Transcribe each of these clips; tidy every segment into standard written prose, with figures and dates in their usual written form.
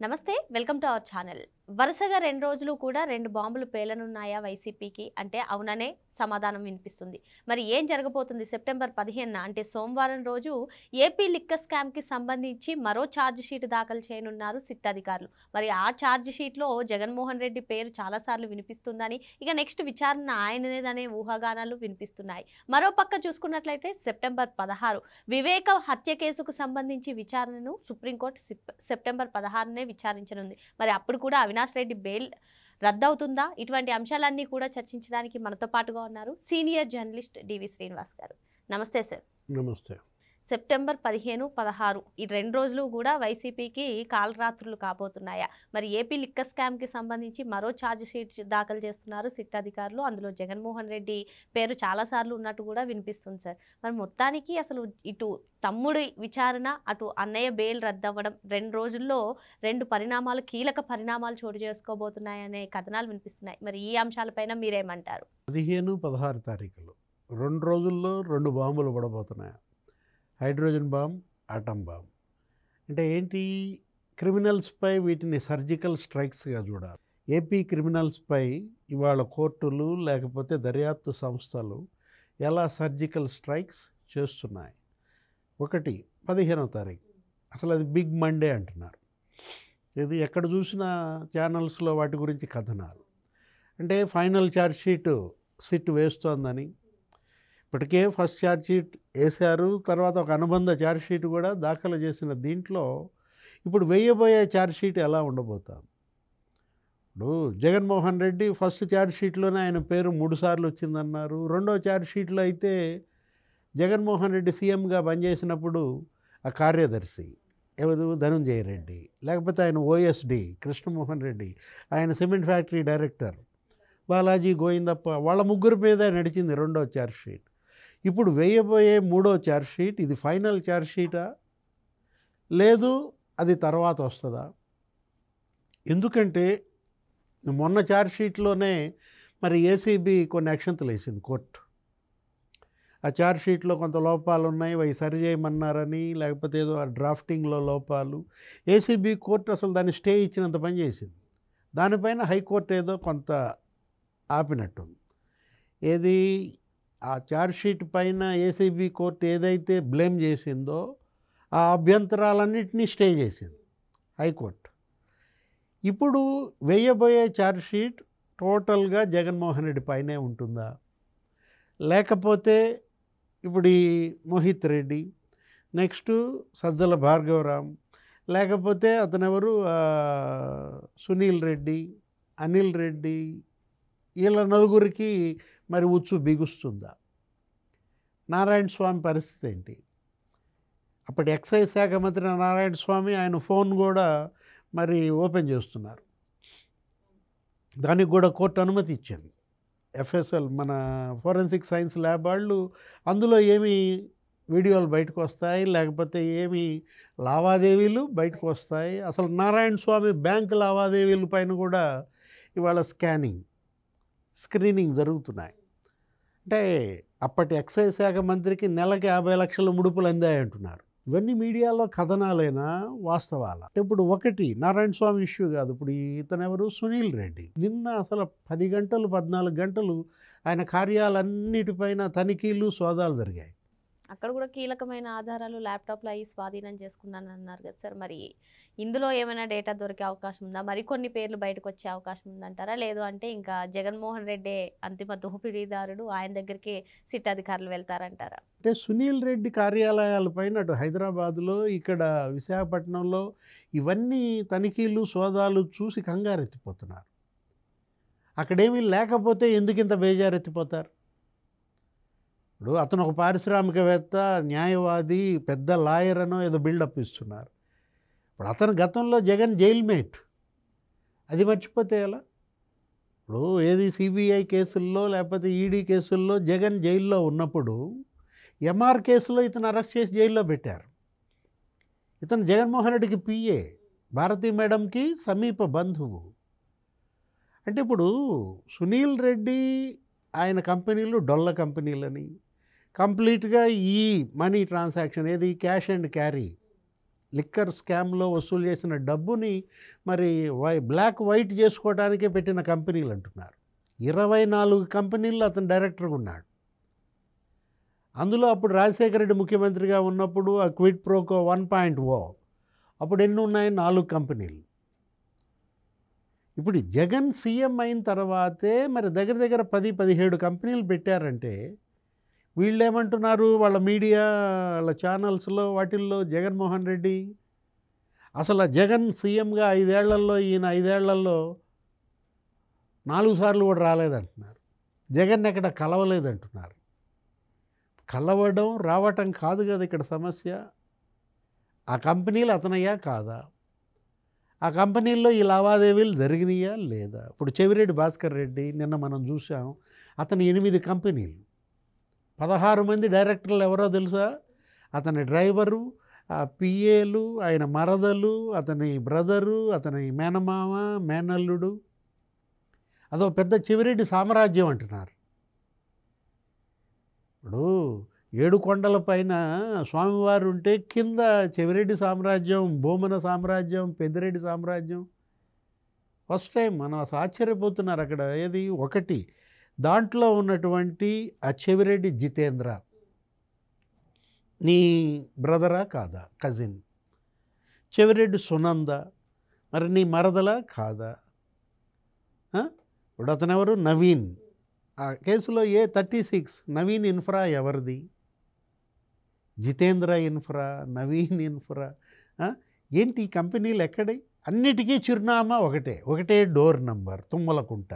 నమస్తే welcome to our channel. వరుసగా 2 రోజులు కూడా 2 బాంబులు పేలనున్నాయా వైసీపీకి అంటే అవుననే సమాధానం వినిపిస్తుంది. మరి ఏం జరగబోతుంది సెప్టెంబర్ 15న అంటే సోమవారం రోజు ఏపీ లిక్కర్ స్కామ్‌కి సంబంధించి మరో ఛార్జ్ షీట్ దాఖలు చేయనున్నారు సిట్ అధికారులు. మరి ఆ ఛార్జ్ షీట్‌లో జగన్మోహన్ రెడ్డి పేరు చాలా సార్లు వినిపిస్తుందని, ఇక నెక్స్ట్ విచారణ ఆయనదేననే ఊహాగానాలు వినిపిస్తున్నాయి. మరో పక్క చూసుకున్నట్లయితే సెప్టెంబర్ 16 వివేక హత్య కేసుకు సంబంధించి విచారణను సుప్రీంకోర్టు సెప్టెంబర్ 16నే విచారించనుంది. మరి అప్పుడు కూడా అవినాష్ రెడ్డి బెయిల్ రద్దవుతుందా? ఇటువంటి అంశాలన్నీ కూడా చర్చించడానికి మనతో పాటుగా ఉన్నారు సీనియర్ జర్నలిస్ట్ డివి శ్రీనివాస్ గారు. నమస్తే సార్. నమస్తే. సెప్టెంబర్ 15, 16 ఈ 2 రోజులు కూడా వైసీపీకి కాలరాత్రులు కాబోతున్నాయా? మరి ఏపీ లిక్కర్ స్కామ్‌కి సంబంధించి మరో ఛార్జ్ షీట్ దాఖలు చేస్తున్నారు సిట్ అధికారులు. అందులో జగన్మోహన్ రెడ్డి పేరు చాలా సార్లు ఉన్నట్టు కూడా వినిపిస్తుంది సార్. మరి మొత్తానికి అసలు ఇటు తమ్ముడి విచారణ, అటు అన్నయ్య బెయిల్ రద్దవ్వడం 2 రోజుల్లో 2 పరిణామాలు, కీలక పరిణామాలు చోటు చేసుకోబోతున్నాయనే కథనాలు వినిపిస్తున్నాయి. మరి ఈ అంశాలపైన మీరేమంటారు? 15, 16 తారీఖులు 2 రోజుల్లో 2 బాంబులు పడబోతున్నాయి. Hydrogen bomb, atom bomb. అంటే ఏంటి? క్రిమినల్స్పై వీటిని సర్జికల్ స్ట్రైక్స్గా చూడాలి. ఏపీ క్రిమినల్స్పై ఇవాళ కోర్టులు లేకపోతే దర్యాప్తు సంస్థలు ఎలా సర్జికల్ స్ట్రైక్స్ చేస్తున్నాయి. ఒకటి 15వ తారీఖు అసలు అది బిగ్ మండే అంటున్నారు. ఇది ఎక్కడ చూసినా ఛానల్స్లో వాటి గురించి కథనాలు. అంటే ఫైనల్ ఛార్జ్ షీట్ సిట్ వేస్తోందని, ఇప్పటికే ఫస్ట్ ఛార్జ్ షీట్ వేశారు, తర్వాత ఒక అనుబంధ ఛార్జ్ షీట్ కూడా దాఖలు చేసిన దీంట్లో ఇప్పుడు వేయబోయే ఛార్జ్ షీట్ ఎలా ఉండబోతుంది. ఇప్పుడు జగన్మోహన్ రెడ్డి ఫస్ట్ ఛార్జ్ షీట్లోనే ఆయన పేరు 3 సార్లు వచ్చిందన్నారు. రెండో ఛార్జ్ షీట్లో అయితే జగన్మోహన్ రెడ్డి సీఎంగా పనిచేసినప్పుడు ఆ కార్యదర్శి ఎవరు ధనంజయ రెడ్డి, లేకపోతే ఆయన ఓఎస్డి కృష్ణమోహన్ రెడ్డి, ఆయన cement factory director Balaji Govindappa, వాళ్ళ ముగ్గురు మీద నడిచింది రెండో ఛార్జ్ షీట్. ఇప్పుడు వేయబోయే మూడో ఛార్జ్ షీట్ ఇది ఫైనల్ ఛార్జ్ షీటా, లేదు అది తర్వాత వస్తుందా? ఎందుకంటే మొన్న ఛార్జ్ షీట్లోనే మరి ఏసీబీ కొన్ని అక్షంతలు వేసింది కోర్టు. ఆ ఛార్జ్ షీట్లో కొంత లోపాలు ఉన్నాయి, అవి సరిచేయమన్నారని, లేకపోతే ఏదో ఆ డ్రాఫ్టింగ్లో లోపాలు. ఏసీబీ కోర్టు అసలు దాన్ని స్టే ఇచ్చినంత పని చేసింది. దానిపైన హైకోర్టు ఏదో కొంత ఆపినట్టుంది. ఏది ఆ ఛార్జ్ షీట్ పైన ఏసీబీ కోర్టు ఏదైతే బ్లేమ్ చేసిందో ఆ అభ్యంతరాలన్నింటినీ స్టే చేసింది హైకోర్టు. ఇప్పుడు వేయబోయే ఛార్జ్ షీట్ టోటల్గా జగన్మోహన్ రెడ్డి పైనే ఉంటుందా, లేకపోతే ఇప్పుడు ఈ మోహిత్ రెడ్డి, నెక్స్ట్ సజ్జల భార్గవరామ్, లేకపోతే అతనెవరు సునీల్ రెడ్డి, అనిల్ రెడ్డి, వీళ్ళ నలుగురికి మరి ఉచ్చు బిగుస్తుందా? నారాయణ స్వామి పరిస్థితి ఏంటి? అప్పటి ఎక్సైజ్ శాఖ మంత్రి నారాయణ స్వామి ఆయన ఫోన్ కూడా మరి ఓపెన్ చేస్తున్నారు. దానికి కూడా కోర్టు అనుమతి ఇచ్చింది. ఎఫ్ఎస్ఎల్ మన ఫోరెన్సిక్ సైన్స్ ల్యాబ్ వాళ్ళు అందులో ఏమి వీడియోలు బయటకు వస్తాయి, లేకపోతే ఏమి లావాదేవీలు బయటకు వస్తాయి. అసలు నారాయణ స్వామి బ్యాంకు లావాదేవీల పైన కూడా ఇవాళ స్క్రీనింగ్ జరుగుతున్నాయి. అంటే అప్పటి ఎక్సైజ్ శాఖ మంత్రికి నెలకి 50 లక్షల ముడుపులు అందాయంటున్నారు. ఇవన్నీ మీడియాలో కథనాలైనా వాస్తవాల? ఇప్పుడు ఒకటి నారాయణ స్వామి ఇష్యూ కాదు, ఇప్పుడు ఇతనెవరు సునీల్ రెడ్డి నిన్న అసలు 10 గంటలు 14 గంటలు ఆయన కార్యాలన్నిటిపైన తనిఖీలు సోదాలు జరిగాయి. అక్కడ కూడా కీలకమైన ఆధారాలు ల్యాప్టాప్లో అయ్యి స్వాధీనం చేసుకున్నాను అన్నారు కదా సార్. మరి ఇందులో ఏమైనా డేటా దొరికే అవకాశం ఉందా? మరికొన్ని పేర్లు బయటకు వచ్చే అవకాశం ఉందంటారా? లేదు అంటే ఇంకా జగన్మోహన్ రెడ్డి అంతిమ దోపిడీదారుడు, ఆయన దగ్గరికి సిట్ అధికారులు వెళ్తారంటారా? అంటే సునీల్ రెడ్డి కార్యాలయాలపైన అటు హైదరాబాదులో, ఇక్కడ విశాఖపట్నంలో ఇవన్నీ తనిఖీలు సోదాలు చూసి కంగారెత్తిపోతున్నారు. అక్కడేమీ లేకపోతే ఎందుకు ఇంత బేజారెత్తిపోతారు? ఇప్పుడు అతను ఒక పారిశ్రామికవేత్త, న్యాయవాది, పెద్ద లాయర్ అనో ఏదో బిల్డప్ ఇస్తున్నారు. ఇప్పుడు అతను గతంలో జగన్ జైల్మేట్, అది మర్చిపోతే ఎలా? ఇప్పుడు ఏది సిబిఐ కేసుల్లో లేకపోతే ఈడీ కేసుల్లో జగన్ జైల్లో ఉన్నప్పుడు ఎంఆర్ కేసులో ఇతను అరెస్ట్ చేసి జైల్లో పెట్టారు. ఇతను జగన్మోహన్ రెడ్డికి పిఏ, భారతీ మేడంకి సమీప బంధువు. అంటే ఇప్పుడు సునీల్ రెడ్డి ఆయన కంపెనీలు డొల్ల కంపెనీలని కంప్లీట్గా ఈ మనీ ట్రాన్సాక్షన్ ఏది క్యాష్ అండ్ క్యారీ లిక్కర్ స్కామ్లో వసూలు చేసిన డబ్బుని మరి బ్లాక్ వైట్ చేసుకోవడానికే పెట్టిన కంపెనీలు అంటున్నారు. 24 కంపెనీల్లో అతను డైరెక్టర్గా ఉన్నాడు. అందులో అప్పుడు రాజశేఖర రెడ్డి ముఖ్యమంత్రిగా ఉన్నప్పుడు ఆ క్విడ్ ప్రోకో 1.0 అప్పుడు ఎన్ని ఉన్నాయి? 4 కంపెనీలు. ఇప్పుడు జగన్ సీఎం అయిన తర్వాతే మరి దగ్గర దగ్గర 10-17 కంపెనీలు పెట్టారంటే వీళ్ళు ఏమంటున్నారు? వాళ్ళ మీడియా, వాళ్ళ ఛానల్స్లో వాటిల్లో జగన్మోహన్ రెడ్డి అసలు జగన్ సీఎంగా 5 ఏళ్లలో, ఈయన 5 ఏళ్లలో 4 సార్లు కూడా రాలేదంటున్నారు. జగన్ ఎక్కడ కలవలేదంటున్నారు. కలవడం రావటం కాదు కదా ఇక్కడ సమస్య. ఆ కంపెనీలు అతనయ్యా కాదా? ఆ కంపెనీల్లో ఈ లావాదేవీలు జరిగినాయా లేదా? ఇప్పుడు చెవిరెడ్డి భాస్కర్ రెడ్డి నిన్న మనం చూసాం, అతను 8 కంపెనీలు, 16 మంది డైరెక్టర్లు ఎవరో తెలుసా? అతని డ్రైవరు, ఆ పిఏలు, ఆయన మరదలు, అతని బ్రదరు, అతని మేనమామ, మేనల్లుడు, అదో పెద్ద చెవిరెడ్డి సామ్రాజ్యం అంటున్నారు. ఇప్పుడు 7 కొండల పైన స్వామివారు ఉంటే కింద చెవిరెడ్డి సామ్రాజ్యం, భూమన సామ్రాజ్యం, పెద్దిరెడ్డి సామ్రాజ్యం. ఫస్ట్ టైం మనం అసలు ఆశ్చర్యపోతున్నారు అక్కడ. ఏది ఒకటి దాంట్లో ఉన్నటువంటి ఆ చెవిరెడ్డి జితేంద్ర నీ బ్రదరా కాదా? కజిన్. చెవిరెడ్డి సునంద మరి నీ మరదలా కాదా? ఇప్పుడు అతను ఎవరు? నవీన్. ఆ కేసులో A36 నవీన్ ఇన్ఫ్రా ఎవరిది? Jitendra infra, Naveen infra. ఏంటి ఈ కంపెనీలు ఎక్కడి? అన్నిటికీ చిరునామా ఒకటే డోర్ నంబర్, తుమ్మలకుంట.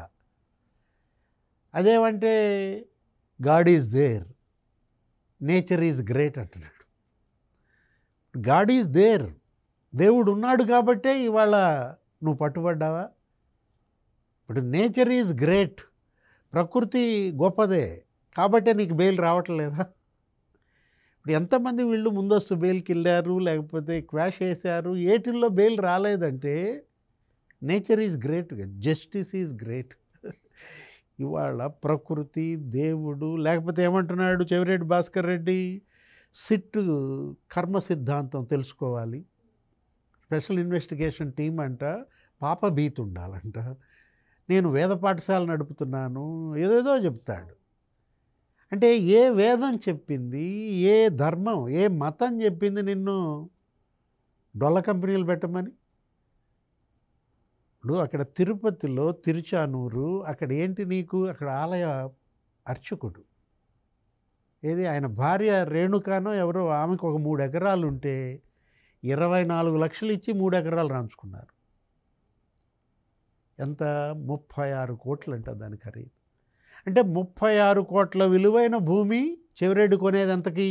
అదేమంటే God is there, nature is great అంటున్నాడు. గాడ్ ఈజ్ దేర్, దేవుడు ఉన్నాడు కాబట్టే ఇవాళ నువ్వు పట్టుబడ్డావా? ఇప్పుడు నేచర్ ఈజ్ గ్రేట్, ప్రకృతి గొప్పదే కాబట్టే నీకు బెయిల్ రావట్లేదా? ఇప్పుడు ఎంతమంది వీళ్ళు ముందస్తు బెయిల్కి వెళ్ళారు, లేకపోతే క్వాష్ వేశారు, ఏటిల్లో బెయిల్ రాలేదంటే nature is great, justice is great. ఇవాళ ప్రకృతి, దేవుడు, లేకపోతే ఏమంటున్నాడు చెవిరెడ్డి భాస్కర్ రెడ్డి? సిట్ కర్మ సిద్ధాంతం తెలుసుకోవాలి, స్పెషల్ ఇన్వెస్టిగేషన్ టీం అంట, పాపభీతి ఉండాలంట, నేను వేద పాఠశాల నడుపుతున్నాను, ఏదేదో చెప్తాడు. అంటే ఏ వేదం చెప్పింది, ఏ ధర్మం, ఏ మతం చెప్పింది నిన్ను డొల్ల కంపెనీలు పెట్టమని? ఇప్పుడు అక్కడ తిరుపతిలో తిరుచానూరు, అక్కడ ఏంటి నీకు? అక్కడ ఆలయ అర్చకుడు, ఏది ఆయన భార్య రేణుకానో ఎవరో, ఆమెకు ఒక 3 ఎకరాలు ఉంటే 24 లక్షలు ఇచ్చి 3 ఎకరాలు రాంచుకున్నారు. ఎంత? 36 కోట్లు అంట దాని ఖరీదు. అంటే 36 కోట్ల విలువైన భూమి చెవిరెడ్డి కొనేది ఎంతకి?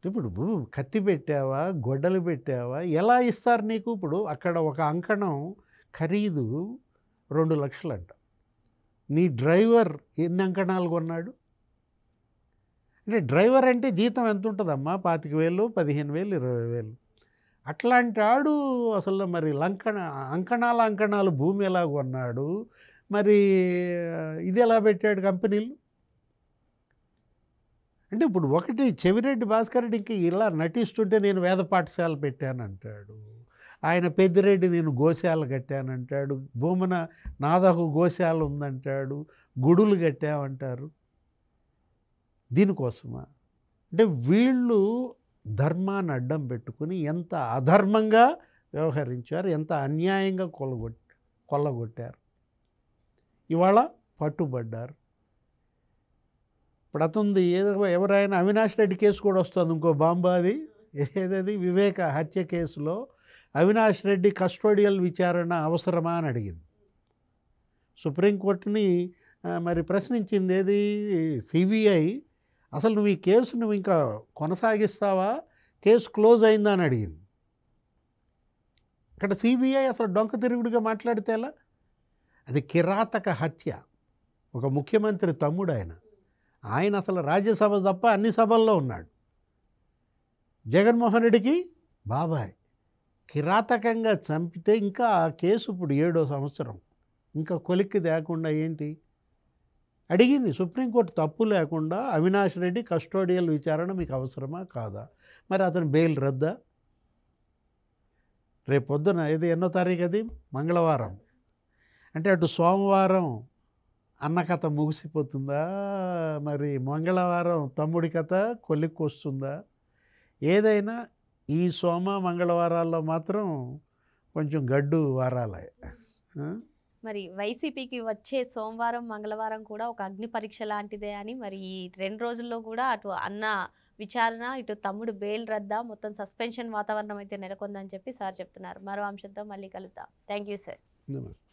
ఇప్పుడు కత్తి పెట్టావా, గొడ్డలు పెట్టావా, ఎలా ఇస్తారు నీకు? ఇప్పుడు అక్కడ ఒక అంకణం ఖరీదు 2 లక్షలు అంట. నీ డ్రైవర్ ఎన్ని అంకణాలు కొన్నాడు? అంటే డ్రైవర్ అంటే జీతం ఎంత ఉంటుందమ్మా? 25,000, 15,000, 20,000. అట్లాంటి ఆడు అసలు మరి అంకణాలు భూమి ఎలా కొన్నాడు? మరి ఇది ఎలా పెట్టాడు కంపెనీలు? అంటే ఇప్పుడు ఒకటి చెవిరెడ్డి భాస్కర్ రెడ్డి ఇంకా ఇలా నటిస్తుంటే నేను వేద పాఠశాల పెట్టానంటాడు, ఆయన పెద్దిరెడ్డి నేను గోశాల కట్టానంటాడు, భూమన నాదకు గోశాల ఉందంటాడు, గుడులు కట్టామంటారు. దీనికోసమా? అంటే వీళ్ళు ధర్మాన్ని అడ్డం పెట్టుకుని ఎంత అధర్మంగా వ్యవహరించారు, ఎంత అన్యాయంగా కొల్లగొట్టారు. ఇవాళ పట్టుబడ్డారు. ఇప్పుడు అతనిది ఎవరైనా అవినాష్ రెడ్డి కేసు కూడా వస్తుంది, ఇంకో బాంబు. అది ఏదది? వివేక హత్య కేసులో అవినాష్ రెడ్డి కస్టోడియల్ విచారణ అవసరమా అని అడిగింది. సుప్రీంకోర్టుని మరి ప్రశ్నించింది ఏది? సిబిఐ. అసలు నువ్వు ఈ కేసు నువ్వు ఇంకా కొనసాగిస్తావా, కేసు క్లోజ్ అయిందా అని అడిగింది. ఇక్కడ సిబిఐ అసలు డొంక తిరుగుడుగా మాట్లాడితే ఎలా? అది కిరాతక హత్య. ఒక ముఖ్యమంత్రి తమ్ముడు ఆయన అసలు రాజ్యసభ తప్ప అన్ని సభల్లో ఉన్నాడు. జగన్మోహన్ రెడ్డికి బాబాయ్ కిరాతకంగా చంపితే ఇంకా ఆ కేసు ఇప్పుడు 7వ సంవత్సరం, ఇంకా కొలిక్కి తేకుండా ఏంటి అడిగింది సుప్రీంకోర్టు తప్పు లేకుండా అవినాష్ రెడ్డి కస్టోడియల్ విచారణ మీకు అవసరమా కాదా, మరి అతను బెయిల్ రద్దా? రేపు పొద్దున ఇది ఎన్నో తారీఖు, అది మంగళవారం, అంటే అటు సోమవారం అన్న కథ ముగిసిపోతుందా, మరి మంగళవారం తమ్ముడి కథ కొలిక్కి వస్తుందా? ఏదైనా ఈ సోమ మంగళవారాల్లో మాత్రం కొంచెం గడ్డు వారాలే. మరి వైసీపీకి వచ్చే సోమవారం మంగళవారం కూడా ఒక అగ్ని పరీక్ష లాంటిదే అని, మరి ఈ 2 రోజుల్లో కూడా అటు అన్న విచారణ, ఇటు తమ్ముడు బెయిల్ రద్దా, మొత్తం సస్పెన్షన్ వాతావరణం అయితే నెలకొందని చెప్పి సార్ చెప్తున్నారు. మరో అంశంతో మళ్ళీ కలుద్దాం. Thank you sir. నమస్తే.